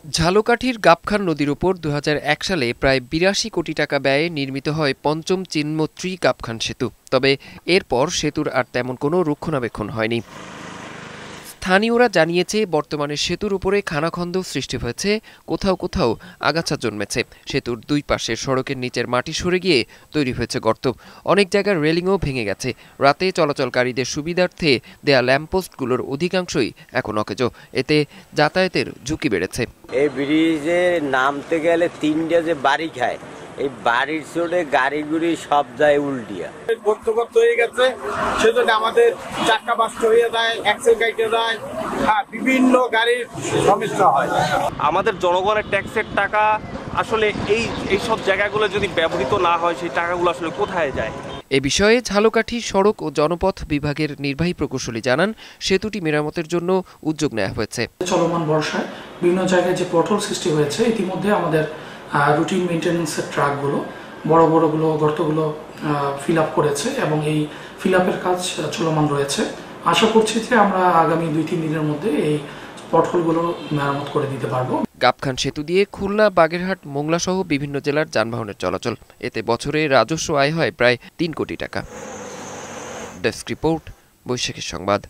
ঝালকাঠির গাবখান নদীর উপর ২০০১ সালে প্রায় ৮২ কোটি টাকা ব্যয়ে নির্মিত হয় পঞ্চম চিনমৈত্রী গাবখান সেতু। তবে এরপর সেতুর আর তেমন কোনো রক্ষণাবেক্ষণ হয়নি। স্থানীয়রা জানিয়েছে, বর্তমানে সেতুর উপরে খানাখন্দ সৃষ্টি হয়েছে, কোথাও কোথাও আগাছা জন্মেছে। সেতুর দুই পাশের সড়কের নিচের মাটি সরে গিয়ে তৈরি হয়েছে গর্ত। অনেক জায়গার রেলিংও ভেঙে গেছে। রাতে চলাচলকারীদের সুবিধার্থে দেয়া ল্যাম্পপোস্টগুলোর অধিকাংশই এখন অকেজো। এতে যাতায়াতের ঝুঁকি বেড়েছে। এই ব্রিজে নামতে গেলে তিনটা যে বাড়ি খায়, এই বাড়ির চোটে গাড়িগুড়ি সব যায় উল্টিয়া। গর্ত হয়ে গেছে, সেজন্য আমাদের চাক্কা বাস্ট হয়ে যায়, অ্যাক্সেল কাইটে যায়, বিভিন্ন গাড়ির সমস্যা হয়। আমাদের জনগণের ট্যাক্সের টাকা আসলে এই সব জায়গাগুলো যদি ব্যবহৃত না হয়, সেই টাকাগুলো আসলে কোথায় যায়? এ বিষয়ে ঝালকাঠি সড়ক ও জনপথ বিভাগের নির্বাহী প্রকৌশলী জানান, সেতুটি মেরামতের জন্য উদ্যোগ নেওয়া হয়েছে। চলমান বর্ষায় বিভিন্ন জায়গায় যে পটহোল সৃষ্টি হয়েছে, ইতিমধ্যে আমাদের রুটিন মেইনটেন্যান্সের ট্রাকগুলো বড়গুলো গর্তগুলো ফিল আপ করেছে এবং এই ফিল আপের কাজ চলমান রয়েছে। আশা করছি যে আমরা আগামী ২-৩ দিনের মধ্যে এই পটহোলগুলো মেরামত করে দিতে পারবো। গাবখান সেতু দিয়ে খুলনা, বাগেরহাট, মোংলা সহ বিভিন্ন জেলার যানবাহনের চলাচল। এতে বছরে রাজস্ব আয় হয় প্রায় ৩ কোটি টাকা। ডেস্ক রিপোর্ট, বৈশাখী সংবাদ।